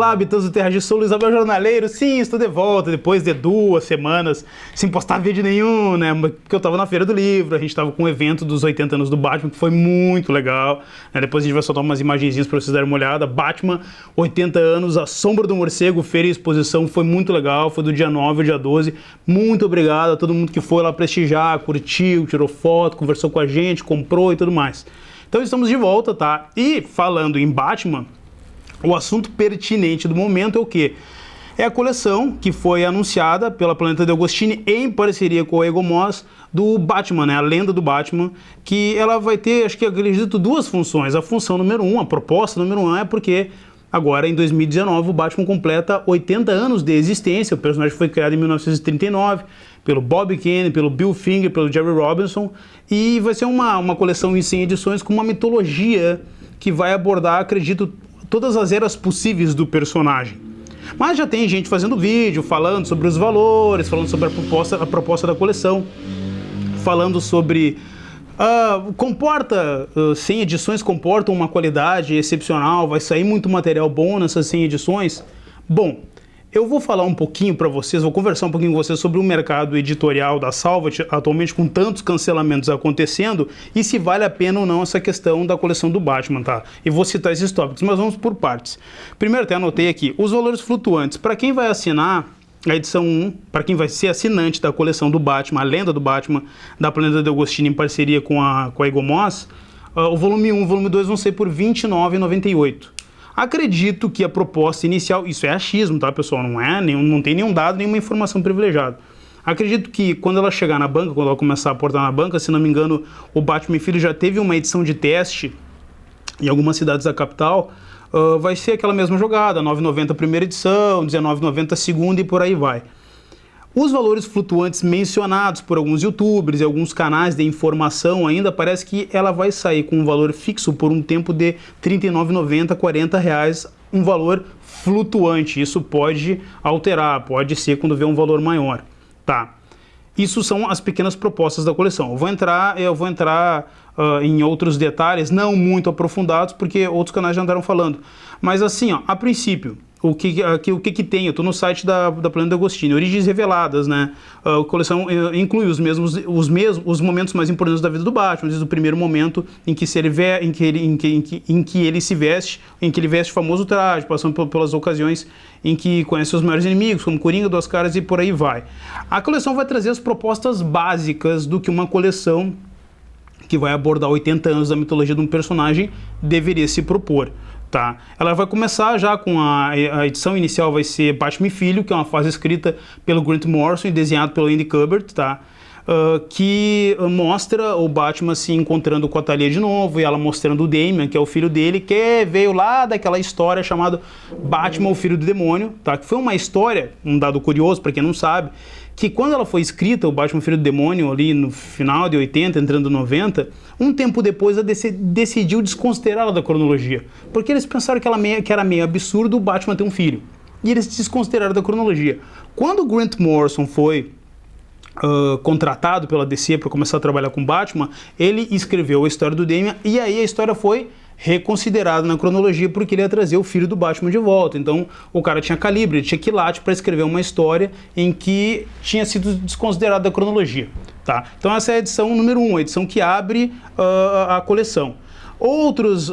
Olá, habitantes do Terra de Sou Luiz Abel Jornaleiro. Sim, estou de volta depois de 2 semanas sem postar vídeo nenhum, né? Porque eu tava na Feira do Livro, a gente tava com um evento dos 80 anos do Batman, que foi muito legal, né? Depois a gente vai soltar umas imagenzinhas para vocês darem uma olhada. Batman, 80 anos, A Sombra do Morcego, feira e exposição, foi muito legal, foi do dia 9 ao dia 12. Muito obrigado a todo mundo que foi lá prestigiar, curtiu, tirou foto, conversou com a gente, comprou e tudo mais. Então estamos de volta, tá? E falando em Batman, o assunto pertinente do momento é o quê? É a coleção que foi anunciada pela Planeta DeAgostini em parceria com a Egomós do Batman, né? A lenda do Batman, que ela vai ter, acho que acredito, 2 funções. A função número 1, a proposta número 1 é porque agora em 2019 o Batman completa 80 anos de existência. O personagem foi criado em 1939 pelo Bob Kane, pelo Bill Finger, pelo Jerry Robinson, e vai ser uma coleção em 100 edições com uma mitologia que vai abordar, acredito, todas as eras possíveis do personagem. Mas já tem gente fazendo vídeo, falando sobre os valores, falando sobre a proposta da coleção, falando sobre... 100 edições comportam uma qualidade excepcional, vai sair muito material bom nessas 100 edições. Bom, eu vou falar um pouquinho para vocês, vou conversar um pouquinho com vocês sobre o mercado editorial da Salvat, atualmente com tantos cancelamentos acontecendo, e se vale a pena ou não essa questão da coleção do Batman, tá? E vou citar esses tópicos, mas vamos por partes. Primeiro, até anotei aqui, os valores flutuantes. Para quem vai assinar a edição 1, para quem vai ser assinante da coleção do Batman, a lenda do Batman, da Planeta DeAgostini em parceria com a Egomós, o volume 1 e o volume 2 vão ser por R$ 29,98. Acredito que a proposta inicial, isso é achismo, tá, pessoal? Não tem nenhum dado, nenhuma informação privilegiada. Acredito que quando ela chegar na banca, quando ela começar a aportar na banca, se não me engano, o Batman Filho já teve uma edição de teste em algumas cidades da capital, vai ser aquela mesma jogada, R$ 9,90 a primeira edição, R$ 19,90 a segunda e por aí vai. Os valores flutuantes mencionados por alguns youtubers e alguns canais de informação ainda parece que ela vai sair com um valor fixo por um tempo de R$ 39,90, R$ 40, um valor flutuante. Isso pode alterar, pode ser quando vê um valor maior, tá? Isso são as pequenas propostas da coleção. Eu vou entrar em outros detalhes, não muito aprofundados, porque outros canais já andaram falando. Mas assim, ó, a princípio, o que tem? Eu estou no site da Planeta DeAgostini, Origens Reveladas, né? A coleção inclui os momentos mais importantes da vida do Batman, desde o primeiro momento em que ele se veste, em que ele veste o famoso traje, passando pelas ocasiões em que conhece os maiores inimigos, como Coringa, Duas Caras e por aí vai. A coleção vai trazer as propostas básicas do que uma coleção que vai abordar 80 anos da mitologia de um personagem deveria se propor. Tá. Ela vai começar já com a edição inicial, vai ser Batman Filho, que é uma fase escrita pelo Grant Morrison e desenhado pelo Andy Kubert, tá? Que mostra o Batman se encontrando com a Talia de novo, e ela mostrando o Damian, que é o filho dele, que veio lá daquela história chamada Batman, o Filho do Demônio, tá? Que foi uma história, um dado curioso para quem não sabe, que quando ela foi escrita, o Batman Filho do Demônio, ali no final de 80, entrando em 90, um tempo depois a DC decidiu desconsiderá-la da cronologia, porque eles pensaram que era meio absurdo o Batman ter um filho, e eles desconsideraram da cronologia. Quando o Grant Morrison foi contratado pela DC para começar a trabalhar com Batman, ele escreveu a história do Damian, e aí a história foi reconsiderado na cronologia porque ele ia trazer o filho do Batman de volta. Então o cara tinha calibre, ele tinha quilate para escrever uma história em que tinha sido desconsiderado da cronologia, tá? Então essa é a edição número 1, a edição que abre a coleção. Outros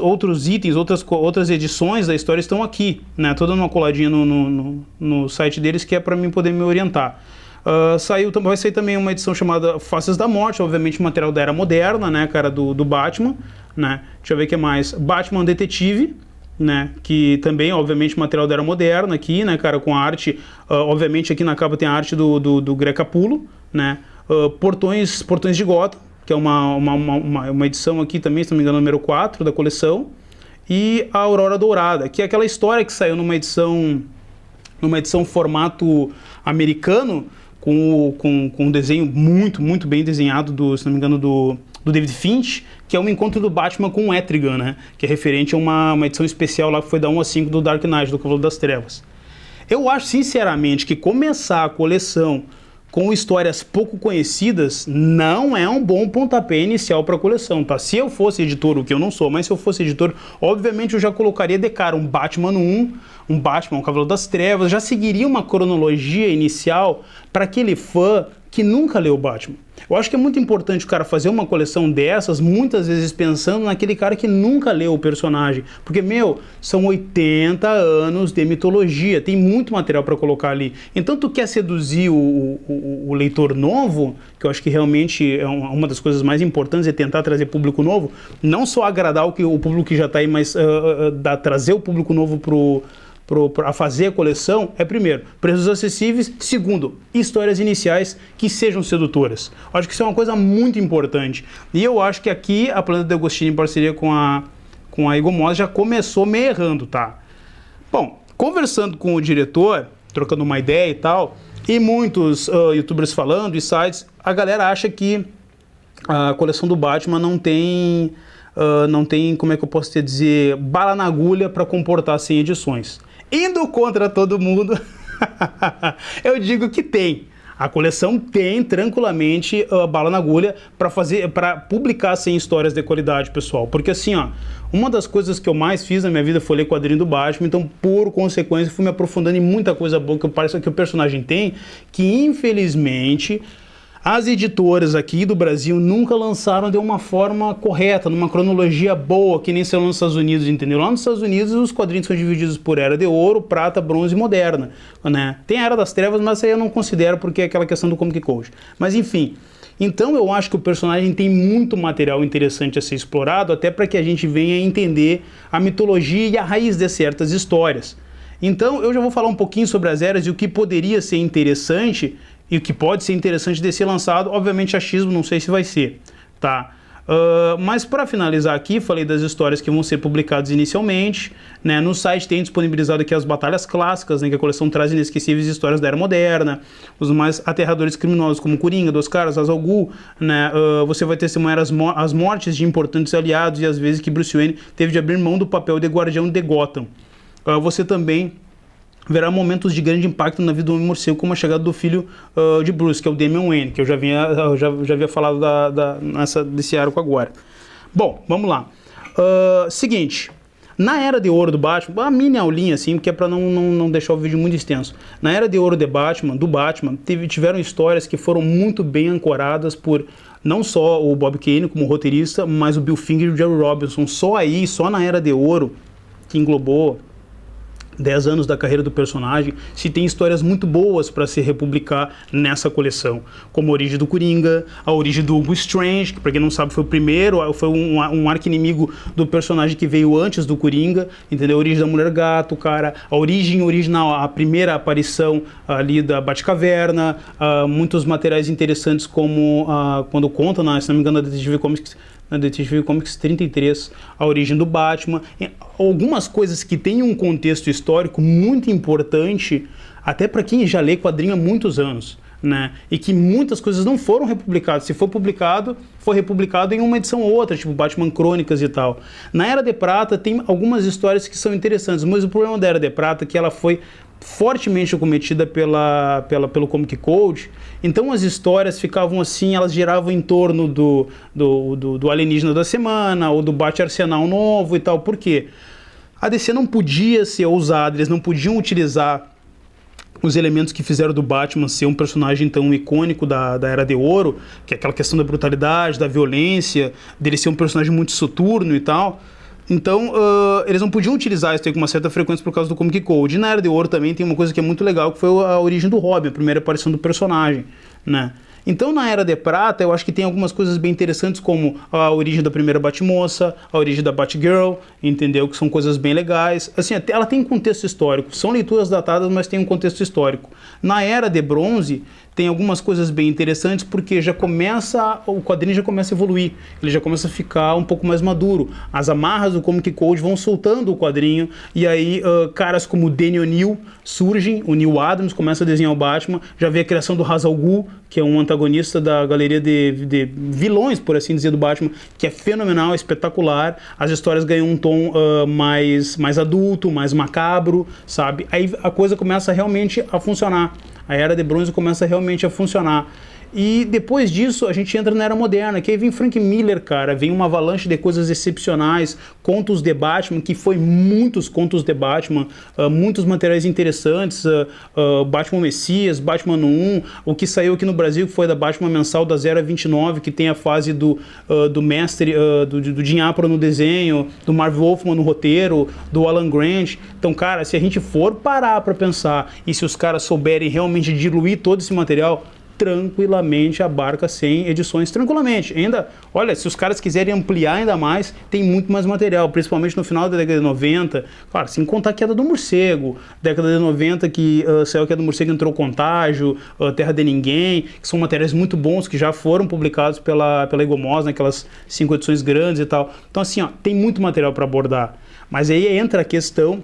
itens, outras edições da história estão aqui, né? Tô dando uma coladinha no site deles, que é para mim poder me orientar. Vai sair também uma edição chamada Faces da Morte, obviamente material da Era Moderna, né, cara, do Batman, né? Deixa eu ver o que mais. Batman Detetive, né, que também, obviamente, material da Era Moderna aqui, né, cara, com a arte, obviamente aqui na capa tem a arte do Greg Capullo, né? Portões de Gotham, que é uma edição aqui também, se não me engano, número 4 da coleção, e a Aurora Dourada, que é aquela história que saiu numa edição formato americano, com um desenho muito bem desenhado, se não me engano, do David Finch, que é um encontro do Batman com o Etrigan, né? Que é referente a uma edição especial lá que foi da 1 a 5 do Dark Knight, do Cavaleiro das Trevas. Eu acho, sinceramente, que começar a coleção com histórias pouco conhecidas não é um bom pontapé inicial para a coleção, tá? Se eu fosse editor, o que eu não sou, mas se eu fosse editor, obviamente eu já colocaria de cara um Batman 1, um Batman, um Cavaleiro das Trevas, já seguiria uma cronologia inicial para aquele fã que nunca leu Batman. Eu acho que é muito importante o cara fazer uma coleção dessas, muitas vezes pensando naquele cara que nunca leu o personagem. Porque, são 80 anos de mitologia, tem muito material para colocar ali. Então, tu quer seduzir o leitor novo, que eu acho que realmente é uma das coisas mais importantes, é tentar trazer público novo, não só agradar o público que já está aí, mas trazer o público novo a fazer a coleção, primeiro, preços acessíveis, segundo, histórias iniciais que sejam sedutoras. Acho que isso é uma coisa muito importante. E eu acho que aqui a Planeta de Agostini, em parceria com a Egomós, já começou meio errando, tá? Bom, conversando com o diretor, trocando uma ideia e tal, e muitos youtubers falando e sites, a galera acha que a coleção do Batman não tem, como é que eu posso te dizer, bala na agulha para comportar 100 edições. Indo contra todo mundo, eu digo que tem. A coleção tem tranquilamente bala na agulha para publicar 100 histórias de qualidade, pessoal. Porque assim, uma das coisas que eu mais fiz na minha vida foi ler quadrinho do Batman, então por consequência fui me aprofundando em muita coisa boa que o personagem tem, que infelizmente as editoras aqui do Brasil nunca lançaram de uma forma correta, numa cronologia boa, que nem são nos Estados Unidos, entendeu? Lá nos Estados Unidos os quadrinhos são divididos por Era de Ouro, Prata, Bronze e Moderna, né? Tem a Era das Trevas, mas isso aí eu não considero porque é aquela questão do Comic Code. Mas enfim, então eu acho que o personagem tem muito material interessante a ser explorado, até para que a gente venha entender a mitologia e a raiz de certas histórias. Então eu já vou falar um pouquinho sobre as eras e o que poderia ser interessante e o que pode ser interessante de ser lançado. Obviamente achismo, não sei se vai ser, tá? Mas para finalizar aqui, falei das histórias que vão ser publicadas inicialmente, né? No site tem disponibilizado aqui as batalhas clássicas, né? Que a coleção traz inesquecíveis histórias da Era Moderna, os mais aterradores criminosos como Coringa, Duas Caras, Ra's al Ghul, né? Você vai testemunhar as mortes de importantes aliados e as vezes que Bruce Wayne teve de abrir mão do papel de guardião de Gotham. Você também verá momentos de grande impacto na vida do Homem-Morcego, como a chegada do filho de Bruce, que é o Damian Wayne, que eu já havia falado desse arco agora. Bom, vamos lá. Seguinte, na Era de Ouro do Batman, uma mini aulinha assim, porque é para não deixar o vídeo muito extenso. Na Era de Ouro do Batman, tiveram histórias que foram muito bem ancoradas por não só o Bob Kane como roteirista, mas o Bill Finger e o Jerry Robinson. Só na Era de Ouro, que englobou 10 anos da carreira do personagem, se tem histórias muito boas para se republicar nessa coleção, como a origem do Coringa, a origem do Hugo Strange, que para quem não sabe foi o primeiro, foi um arqui-inimigo do personagem que veio antes do Coringa, entendeu? A origem da Mulher Gato, cara, a origem original, a primeira aparição ali da Batcaverna, muitos materiais interessantes como quando conta, se não me engano, na Detetive Comics 33, a origem do Batman, algumas coisas que têm um contexto histórico muito importante, até para quem já lê quadrinho há muitos anos, né? E que muitas coisas não foram republicadas. Se for publicado, foi republicado em uma edição ou outra, tipo Batman Crônicas e tal. Na Era de Prata tem algumas histórias que são interessantes, mas o problema da Era de Prata é que ela foi fortemente acometida pelo Comic Code, então as histórias ficavam assim, elas giravam em torno do alienígena da semana, ou do Bate-Arsenal novo e tal. Por quê? A DC não podia ser ousada, eles não podiam utilizar os elementos que fizeram do Batman ser um personagem tão icônico da Era de Ouro, que é aquela questão da brutalidade, da violência, dele ser um personagem muito soturno e tal. Então, eles não podiam utilizar isso com uma certa frequência por causa do Comic Code. E na Era de Ouro também tem uma coisa que é muito legal, que foi a origem do Robin, a primeira aparição do personagem, né? Então, na Era de Prata, eu acho que tem algumas coisas bem interessantes, como a origem da primeira Batmoça, a origem da Batgirl, entendeu? Que são coisas bem legais. Assim, ela tem um contexto histórico. São leituras datadas, mas tem um contexto histórico. Na Era de Bronze, tem algumas coisas bem interessantes, porque o quadrinho já começa a evoluir, ele já começa a ficar um pouco mais maduro. As amarras do Comic Code vão soltando o quadrinho, e aí caras como o Danny O'Neill surgem, o Neil Adams começa a desenhar o Batman, já vê a criação do Ra's al Ghul, que é um antagonista da galeria de vilões, por assim dizer, do Batman, que é fenomenal, espetacular. As histórias ganham um tom mais adulto, mais macabro, sabe? Aí a coisa começa realmente a funcionar. A Era de Bronze começa realmente a funcionar. E depois disso a gente entra na Era Moderna, que aí vem Frank Miller, cara, vem uma avalanche de coisas excepcionais, contos de Batman, que foi muitos contos de Batman, muitos materiais interessantes, Batman Messias, Batman no 1, o que saiu aqui no Brasil, que foi da Batman Mensal da 029, que tem a fase do mestre, do Jim Aparo no desenho, do Marv Wolfman no roteiro, do Alan Grant. Então, cara, se a gente for parar pra pensar, e se os caras souberem realmente diluir todo esse material, tranquilamente abarca 100 edições, tranquilamente. Ainda, olha, se os caras quiserem ampliar ainda mais, tem muito mais material, principalmente no final da década de 90, claro, sem contar a Queda do Morcego, década de 90 que saiu a Queda do Morcego, entrou Contágio, Terra de Ninguém, que são materiais muito bons, que já foram publicados pela Egomós, naquelas 5 edições grandes e tal. Então assim, ó, tem muito material para abordar, mas aí entra a questão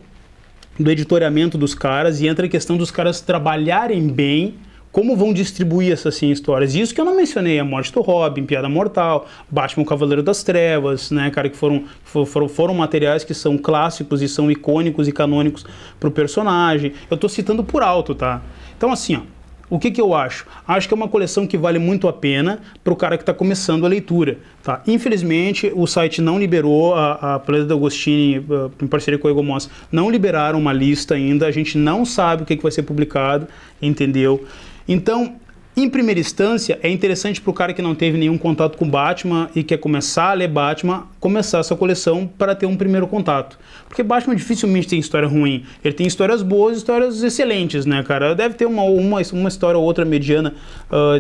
do editoriamento dos caras e entra a questão dos caras trabalharem bem como vão distribuir essas 100 histórias. Isso que eu não mencionei, a Morte do Robin, Piada Mortal, Batman o Cavaleiro das Trevas, né, cara, que foram materiais que são clássicos e são icônicos e canônicos pro personagem. Eu tô citando por alto, tá? Então assim, ó, o que eu acho? Acho que é uma coleção que vale muito a pena para o cara que está começando a leitura. Tá? Infelizmente, o site não liberou, a Planeta Agostini, em parceria com a Egomós, não liberaram uma lista ainda, a gente não sabe o que vai ser publicado, entendeu? Então, em primeira instância, é interessante para o cara que não teve nenhum contato com Batman e quer começar a ler Batman, começar essa coleção para ter um primeiro contato. Porque Batman dificilmente tem história ruim. Ele tem histórias boas e histórias excelentes, né, cara? Deve ter uma história ou outra mediana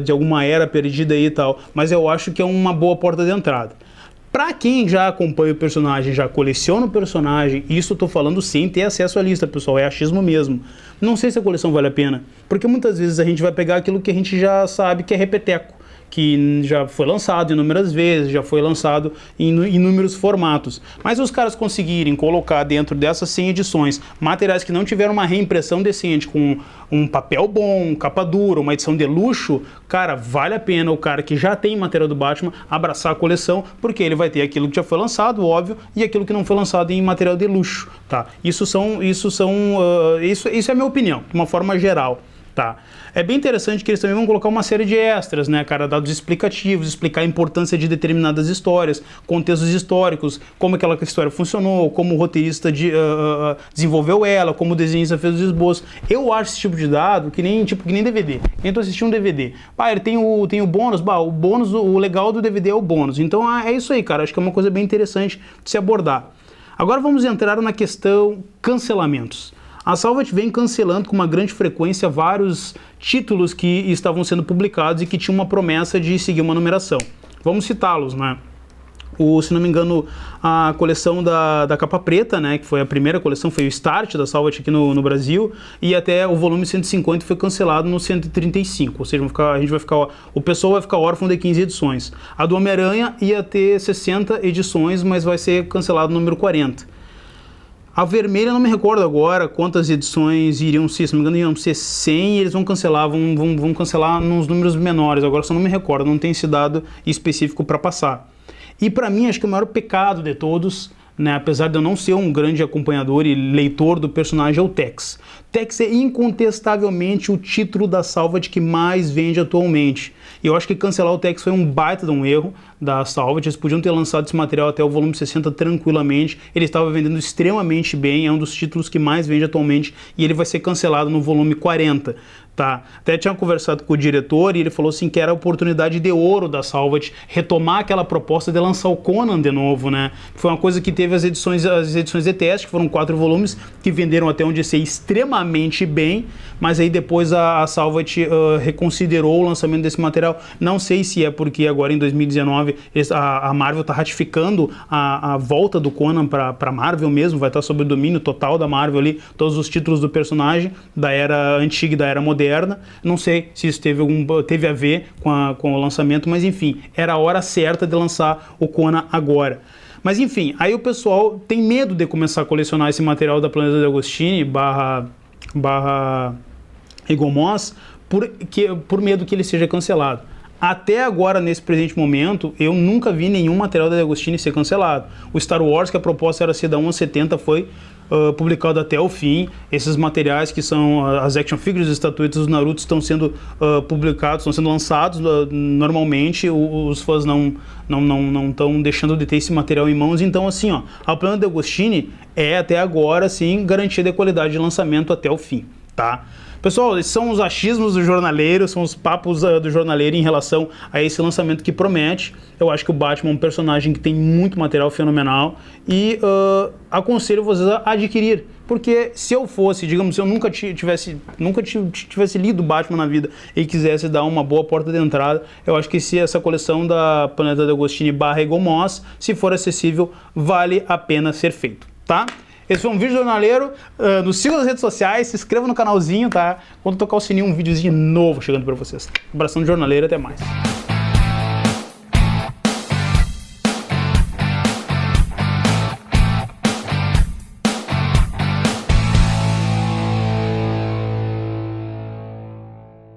de alguma era perdida aí e tal, mas eu acho que é uma boa porta de entrada. Pra quem já acompanha o personagem, já coleciona o personagem, isso eu tô falando sem ter acesso à lista, pessoal, é achismo mesmo. Não sei se a coleção vale a pena, porque muitas vezes a gente vai pegar aquilo que a gente já sabe que é repeteco, que já foi lançado inúmeras vezes, já foi lançado em inúmeros formatos. Mas os caras conseguirem colocar dentro dessas 100 edições materiais que não tiveram uma reimpressão decente, com um papel bom, capa dura, uma edição de luxo, cara, vale a pena o cara que já tem material do Batman abraçar a coleção, porque ele vai ter aquilo que já foi lançado, óbvio, e aquilo que não foi lançado em material de luxo, tá? Isso é a minha opinião, de uma forma geral. Tá. É bem interessante que eles também vão colocar uma série de extras, né, cara, dados explicativos, explicar a importância de determinadas histórias, contextos históricos, como aquela história funcionou, como o roteirista desenvolveu ela, como o desenhista fez os esboços. Eu acho esse tipo de dado que nem DVD. Eu tô assistindo um DVD. Ele tem o bônus, o bônus, o legal do DVD é o bônus. Então é isso aí, cara, acho que é uma coisa bem interessante de se abordar. Agora vamos entrar na questão cancelamentos. A Salvat vem cancelando com uma grande frequência vários títulos que estavam sendo publicados e que tinham uma promessa de seguir uma numeração. Vamos citá-los, né? Se não me engano, a coleção da Capa Preta, né, que foi a primeira coleção, foi o start da Salvat aqui no Brasil, e até o volume 150 foi cancelado no 135, ou seja, o pessoal vai ficar órfão de 15 edições. A do Homem-Aranha ia ter 60 edições, mas vai ser cancelado no número 40. A vermelha, não me recordo agora quantas edições iriam ser, se não me engano, iriam ser 100 e eles vão cancelar nos números menores, agora só não me recordo, não tem esse dado específico para passar. E para mim, acho que o maior pecado de todos, né, apesar de eu não ser um grande acompanhador e leitor do personagem, é o Tex. Tex é incontestavelmente o título da Salvat que mais vende atualmente. E eu acho que cancelar o Tex foi um baita de um erro da Salvat. Eles podiam ter lançado esse material até o volume 60 tranquilamente. Ele estava vendendo extremamente bem, é um dos títulos que mais vende atualmente e ele vai ser cancelado no volume 40. Tá. Até tinha conversado com o diretor e ele falou assim que era a oportunidade de ouro da Salvat retomar aquela proposta de lançar o Conan de novo, né? Foi uma coisa que teve as edições de teste, que foram 4 volumes, que venderam até onde sei extremamente bem, mas aí depois a Salvat reconsiderou o lançamento desse material. Não sei se é porque agora em 2019 a Marvel está ratificando a volta do Conan para Marvel mesmo, vai estar sob o domínio total da Marvel ali, todos os títulos do personagem da era antiga e da era moderna. Não sei se isso teve a ver com o lançamento, mas enfim, era a hora certa de lançar o Conan agora. Mas enfim, aí o pessoal tem medo de começar a colecionar esse material da Planeta Agostini barra Egomós por medo que ele seja cancelado. Até agora, nesse presente momento, eu nunca vi nenhum material da Agostini ser cancelado. O Star Wars, que a proposta era ser da 1 a 70, foi publicado até o fim. Esses materiais que são as action figures, os estatuetas do Naruto estão sendo publicados, estão sendo lançados normalmente. Os fãs não estão deixando de ter esse material em mãos. Então, assim, ó, a Planeta Agostini é até agora, assim, garantia de qualidade de lançamento até o fim, tá? Pessoal, esses são os achismos do jornaleiro, são os papos do jornaleiro em relação a esse lançamento que promete. Eu acho que o Batman é um personagem que tem muito material fenomenal e aconselho vocês a adquirir. Porque se eu fosse, digamos, se eu nunca tivesse lido Batman na vida e quisesse dar uma boa porta de entrada, eu acho que se essa coleção da Planeta de Agostini / Eagle Moss, se for acessível, vale a pena ser feito, tá? Esse foi um vídeo jornaleiro, nos sigam nas redes sociais, se inscreva no canalzinho, tá? Quando tocar o sininho, um videozinho novo chegando pra vocês. Abração de jornaleiro, até mais.